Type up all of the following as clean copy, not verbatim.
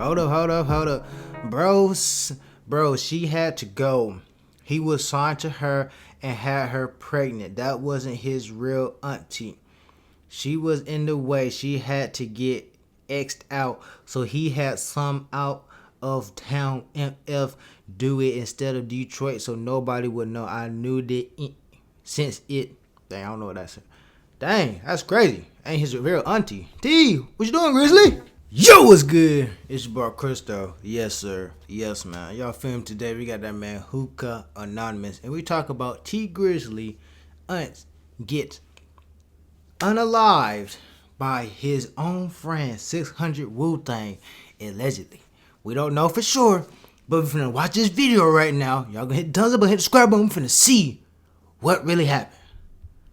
Hold up. Bro, she had to go. He was signed to her and had her pregnant. That wasn't his real auntie. She was in the way. She had to get X'd out. So he had some out of town MF do it instead of Detroit so nobody would know. I knew that since it. Dang, I don't know what that said. Dang, that's crazy. Ain't his real auntie. T, what you doing, Grizzly? Yo, what's good? It's your boy Cristo. Yes, sir. Yes, man. Y'all film today. We got that man Hookah Anonymous. And we talk about T Grizzley aunt gets unalived by his own friend 600 Wu-Tang, allegedly. We don't know for sure, but we're finna watch this video right now. Y'all gonna hit the thumbs up and hit the subscribe button. We're finna see what really happened.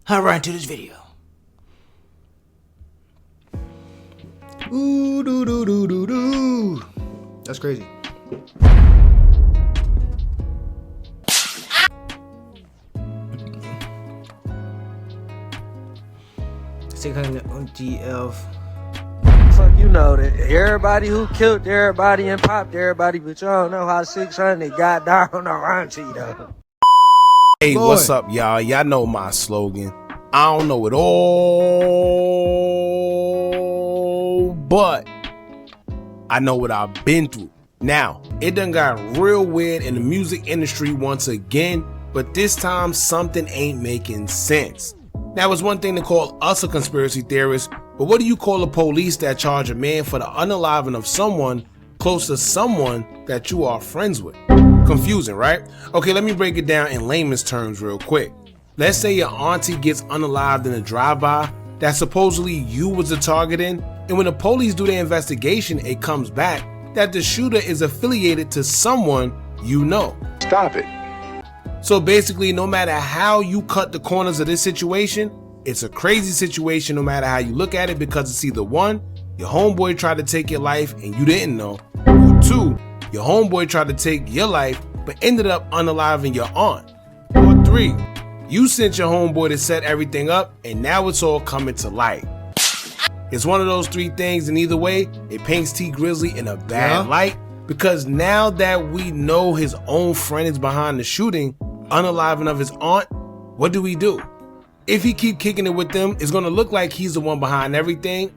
Hop right into this video. Ooh, doo doo doo doo doo. That's crazy. $600 Fuck, you know that everybody who killed everybody and popped everybody, but y'all know how 600 got down on Auntie though. Hey, what's up, y'all? Y'all know my slogan. I don't know it all, but I know what I've been through. Now, it done got real weird in the music industry once again, but this time something ain't making sense. Now, it's one thing to call us a conspiracy theorist, but what do you call the police that charge a man for the unaliving of someone close to someone that you are friends with? Confusing, right? Okay, let me break it down in layman's terms real quick. Let's say your auntie gets unalived in a drive-by that supposedly you was the target in, and when the police do their investigation, it comes back that the shooter is affiliated to someone you know. Stop it. So basically, no matter how you cut the corners of this situation, it's a crazy situation no matter how you look at it, because it's either one, your homeboy tried to take your life and you didn't know, or two, your homeboy tried to take your life but ended up unaliving your aunt, or three, you sent your homeboy to set everything up and now it's all coming to light. It's one of those three things, and either way, it paints T Grizzley in a bad light, because now that we know his own friend is behind the shooting, unaliving of his aunt, what do we do? If he keep kicking it with them, it's gonna look like he's the one behind everything.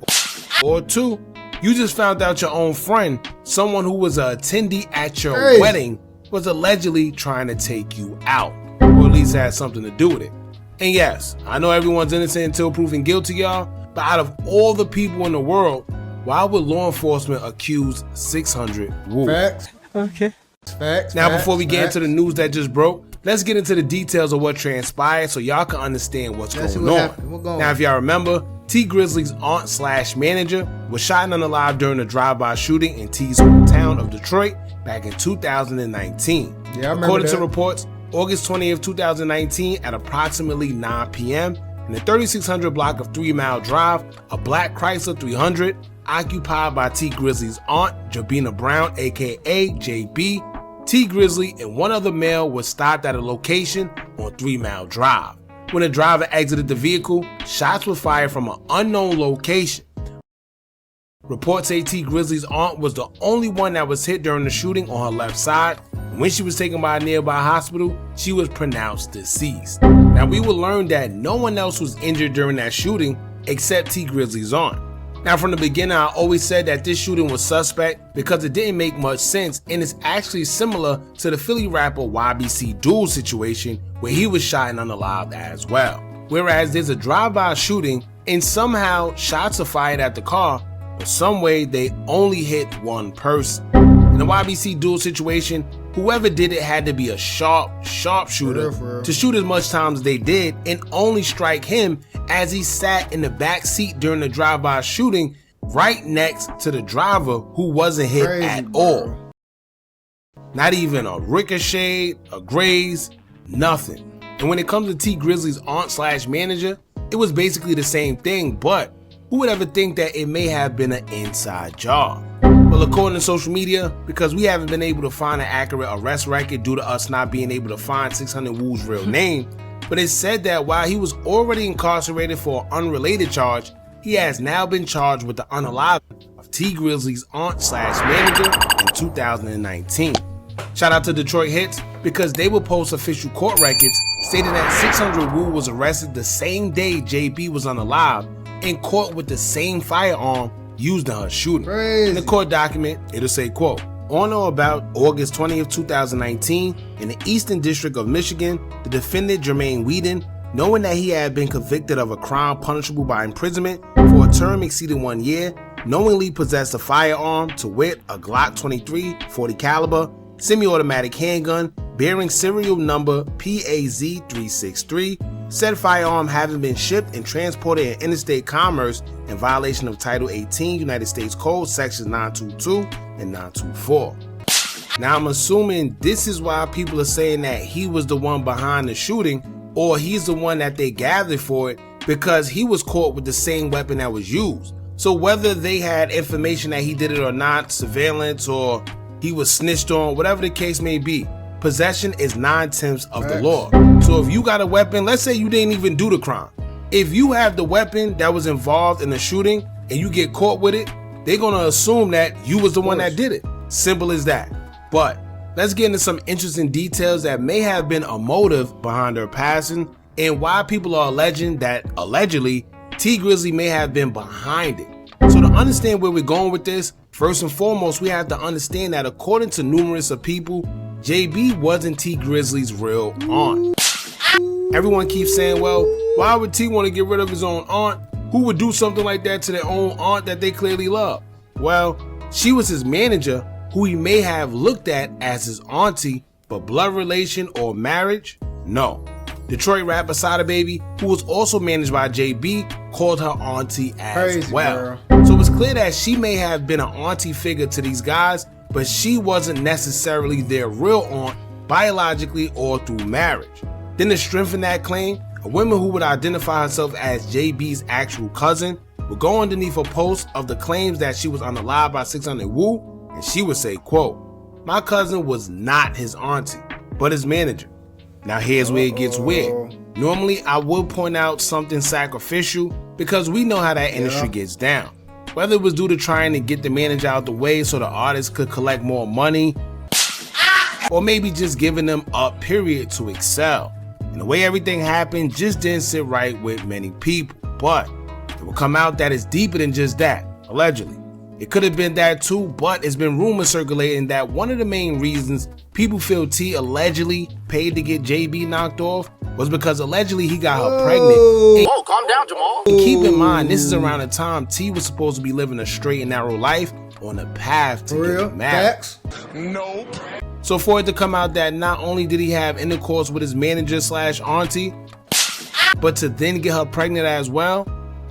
Or two, you just found out your own friend, someone who was an attendee at your wedding, was allegedly trying to take you out, or at least had something to do with it. And yes, I know everyone's innocent until proven guilty, y'all, but out of all the people in the world, why would law enforcement accuse 600 Wu? Facts. Okay. Facts. Now, before we get into the news that just broke, let's get into the details of what transpired so y'all can understand what's going on. Now, if y'all remember, T Grizzley's aunt slash manager was shot and unalived during a drive-by shooting in T's hometown of Detroit back in 2019. According to reports, August 20th, 2019 at approximately 9 p.m. in the 3600 block of 3 Mile Drive, a black Chrysler 300 occupied by T Grizzley's aunt, Jabina Brown, aka JB, T Grizzley and one other male was stopped at a location on 3 Mile Drive. When the driver exited the vehicle, shots were fired from an unknown location. Reports say T Grizzley's aunt was the only one that was hit during the shooting on her left side. When she was taken by a nearby hospital, she was pronounced deceased. Now, we will learn that no one else was injured during that shooting except T Grizzley's aunt. Now, from the beginning, I always said that this shooting was suspect because it didn't make much sense, and it's actually similar to the Philly rapper YBC Duel situation where he was shot and unalived as well. Whereas there's a drive-by shooting and somehow shots are fired at the car, but some way they only hit one person. In the YBC Duel situation, whoever did it had to be a sharpshooter to shoot as much time as they did and only strike him as he sat in the back seat during the drive-by shooting right next to the driver who wasn't hit at all. Not even a ricochet, a graze, nothing. And when it comes to T Grizzley's aunt slash manager, it was basically the same thing, but who would ever think that it may have been an inside job? Well, according to social media, because we haven't been able to find an accurate arrest record due to us not being able to find 600 Wu's real name, but it said that while he was already incarcerated for an unrelated charge, he has now been charged with the unaliving of T Grizzley's aunt/manager in 2019. Shout out to Detroit Hits because they will post official court records stating that 600 Wu was arrested the same day JB was unalive and caught with the same firearm used in her shooting. Crazy. In the court document, it'll say, quote, on or about August 20th, 2019, in the Eastern District of Michigan, the defendant Jermaine Whedon, knowing that he had been convicted of a crime punishable by imprisonment for a term exceeding 1 year, knowingly possessed a firearm, to wit, a Glock 23 .40 caliber semi-automatic handgun bearing serial number PAZ363, said firearm having been shipped and transported in interstate commerce in violation of Title 18 United States Code sections 922 and 924. Now I'm assuming this is why people are saying that he was the one behind the shooting, or he's the one that they gathered for it, because he was caught with the same weapon that was used. So whether they had information that he did it or not, surveillance, or he was snitched on, whatever the case may be, possession is 9/10 of the law. So if you got a weapon, let's say you didn't even do the crime. If you have the weapon that was involved in the shooting and you get caught with it, they're gonna assume that you was the one that did it. Simple as that. But let's get into some interesting details that may have been a motive behind her passing and why people are alleging that allegedly T Grizzley may have been behind it. So to understand where we're going with this, first and foremost, we have to understand that according to numerous of people, JB wasn't T Grizzley's real aunt. Everyone keeps saying, well, why would T want to get rid of his own aunt? Who would do something like that to their own aunt that they clearly love? Well, she was his manager, who he may have looked at as his auntie, but blood relation or marriage? No. Detroit rapper Sada Baby, who was also managed by JB, called her auntie as Crazy, well. girl. So it's clear that she may have been an auntie figure to these guys, but she wasn't necessarily their real aunt biologically or through marriage. Then to strengthen that claim, a woman who would identify herself as JB's actual cousin would go underneath a post of the claims that she was unalive by 600 Wu, and she would say, quote, my cousin was not his auntie, but his manager. Now here's where it gets weird. Normally I would point out something sacrificial because we know how that industry gets down. Whether it was due to trying to get the manager out the way so the artist could collect more money, or maybe just giving them a period to excel. And the way everything happened just didn't sit right with many people. But it will come out that it's deeper than just that, allegedly. It could have been that too, but it's been rumors circulating that one of the main reasons people feel T allegedly paid to get JB knocked off was because allegedly he got her pregnant. Whoa, calm down, Jamal. And keep in mind, this is around the time T was supposed to be living a straight and narrow life on a path to get married. Facts? Nope. So for it to come out that not only did he have intercourse with his manager/auntie, but to then get her pregnant as well,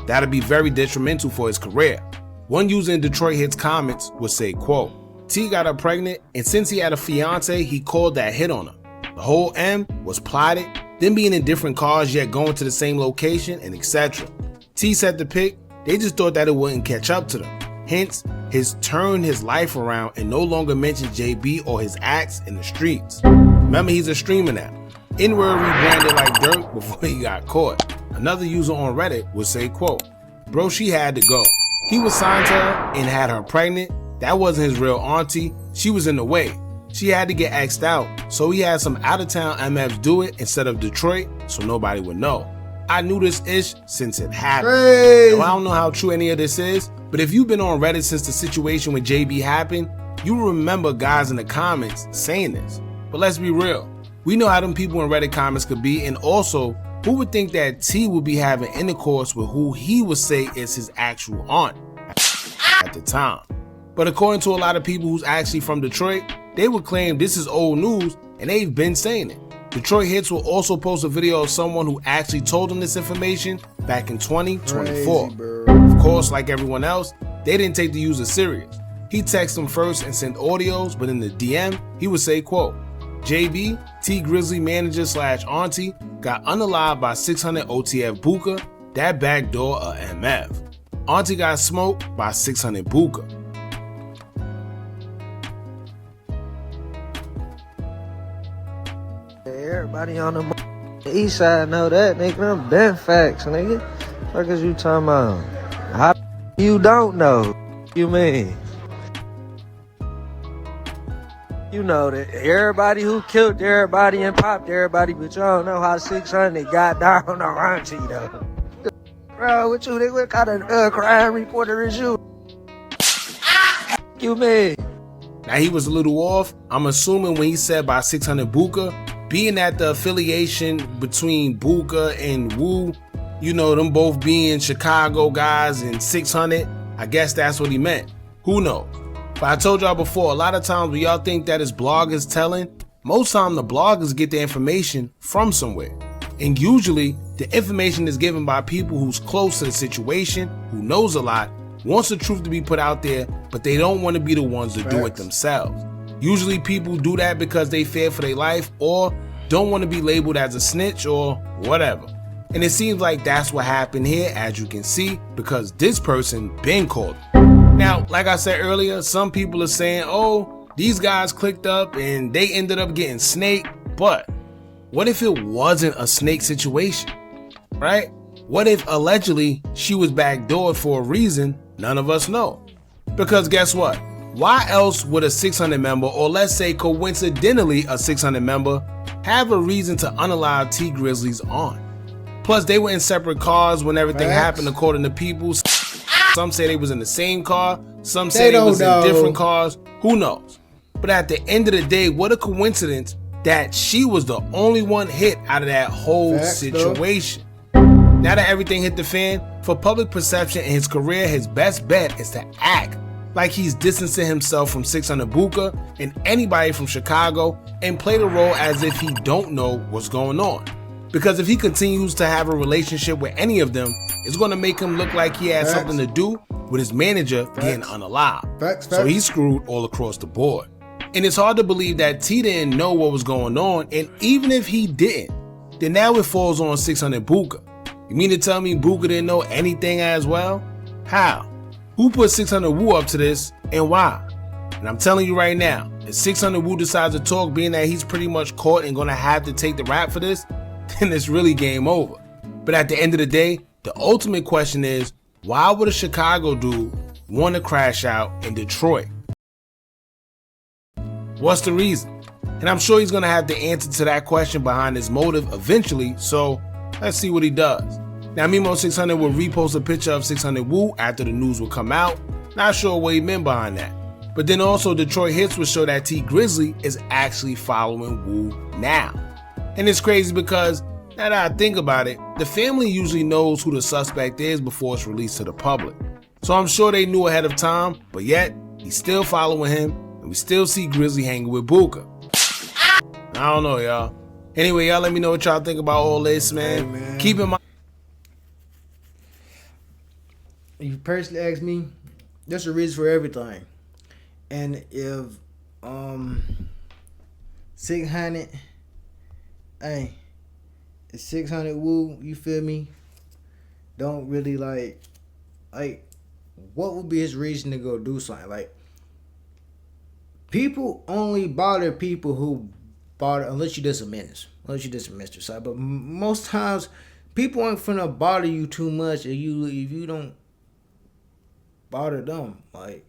that'd be very detrimental for his career. One user in Detroit Hits comments would say, quote, T got her pregnant, and since he had a fiance, he called that hit on her. The whole M was plotted, them being in different cars yet going to the same location, and etc. T set the pic, they just thought that it wouldn't catch up to them. Hence, his turned his life around and no longer mentions JB or his acts in the streets. Remember, he's a streamer now. N-word rebranded like dirt before he got caught. Another user on Reddit would say, quote, bro, she had to go. He was signed to her and had her pregnant. That wasn't his real auntie. She was in the way. She had to get axed out, so he had some out-of-town MFs do it instead of Detroit so nobody would know. I knew this ish since it happened. Now, I don't know how true any of this is, but if you've been on Reddit since the situation with JB happened, you remember guys in the comments saying this. But let's be real. We know how them people in Reddit comments could be, and also, who would think that T would be having intercourse with who he would say is his actual aunt at the time? But according to a lot of people who's actually from Detroit, they would claim this is old news and they've been saying it. Detroit Hits will also post a video of someone who actually told them this information back in 2024. Of course, like everyone else, they didn't take the user serious. He texted them first and sent audios, but in the DM, he would say, quote, JB, T Grizzley manager/auntie, got unalived by 600 OTF Buka, that backdoor a MF. Auntie got smoked by 600 Buka. Everybody on the east side know that, nigga. Them been facts, nigga. What is you talking about? How you don't know? You mean? You know that everybody who killed everybody and popped everybody, but you don't know how 600 got down on Auntie though. Bro, what you? What kind of crime reporter is you? You mean? Now he was a little off. I'm assuming when he said by 600 Buka, being that the affiliation between Buka and Wu, you know, them both being Chicago guys and 600, I guess that's what he meant. Who knows? But I told y'all before, a lot of times when y'all think that his blog is telling, most time the bloggers get their information from somewhere. And usually the information is given by people who's close to the situation, who knows a lot, wants the truth to be put out there, but they don't want to be the ones to do it themselves. Usually people do that because they fear for their life or don't want to be labeled as a snitch or whatever. And it seems like that's what happened here, as you can see, because this person been called. Now, like I said earlier, some people are saying, oh, these guys clicked up and they ended up getting snaked. But what if it wasn't a snake situation, right? What if allegedly she was backdoored for a reason none of us know? Because guess what? Why else would a 600 member, or let's say coincidentally a 600 member, have a reason to unallow T Grizzly's aunt? Plus, they were in separate cars when everything happened, according to people. Some say they was in the same car. Some say they was in different cars. Who knows? But at the end of the day, what a coincidence that she was the only one hit out of that whole situation. Now that everything hit the fan, for public perception and his career, his best bet is to act like he's distancing himself from 600 Buka and anybody from Chicago and play the role as if he don't know what's going on. Because if he continues to have a relationship with any of them, it's going to make him look like he had something to do with his manager getting unalive. So he's screwed all across the board. And it's hard to believe that T didn't know what was going on, and even if he didn't, then now it falls on 600 Buka. You mean to tell me Buka didn't know anything as well? How? Who put 600 Wu up to this, and why? And I'm telling you right now, if 600 Wu decides to talk, being that he's pretty much caught and gonna have to take the rap for this, then it's really game over. But at the end of the day, the ultimate question is, why would a Chicago dude want to crash out in Detroit? What's the reason? And I'm sure he's gonna have the answer to that question behind his motive eventually, so let's see what he does. Now, Mimo 600 will repost a picture of 600 Wu after the news will come out. Not sure what he meant behind that. But then also Detroit Hits will show that T Grizzly is actually following Wu now. And it's crazy because, now that I think about it, the family usually knows who the suspect is before it's released to the public. So I'm sure they knew ahead of time, but yet, he's still following him, and we still see Grizzly hanging with Buka. I don't know, y'all. Anyway, y'all let me know what y'all think about all this, man. Hey, man. Keep in mind. If you personally ask me, there's a reason for everything. And if 600, hey, it's 600 Wu, you feel me? Don't really like what would be his reason to go do something? Like, people only bother people who bother, unless you just a menace. Unless you just a Mr. Side. But most times, people aren't finna bother you too much if you don't bother them. Like,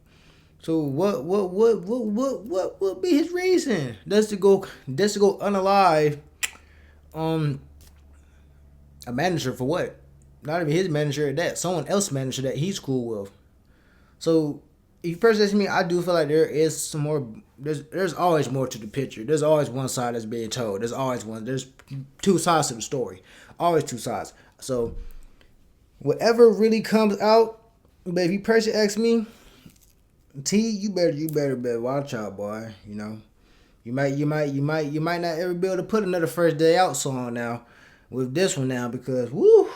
so what would be his reason? Just to go unalive a manager for what? Not even his manager at that. Someone else's manager that he's cool with. So if you personally ask me, I do feel like there is some more. There's always more to the picture. There's always one side that's being told. There's two sides to the story. Always two sides. So whatever really comes out, but if you personally ask me, T, you better watch out, boy. You know, you might not ever be able to put another First Day Out song now with this one now, because woo,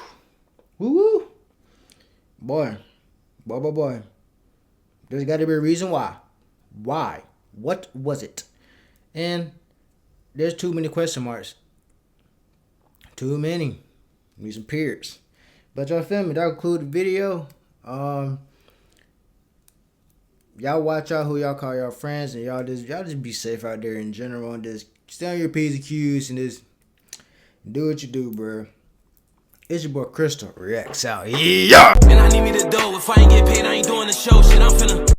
boy. There's got to be a reason why. Why? What was it? And there's too many question marks. Too many. Need some periods. But y'all feel me? That'll conclude the video. Y'all watch out who y'all call y'all friends, and y'all just be safe out there in general, and just stay on your P's and Q's and just do what you do, bro. It's your boy CristoReacts out. Yeah. I need me the dough. If I ain't get paid, I ain't doing the show. Shit, I'm finna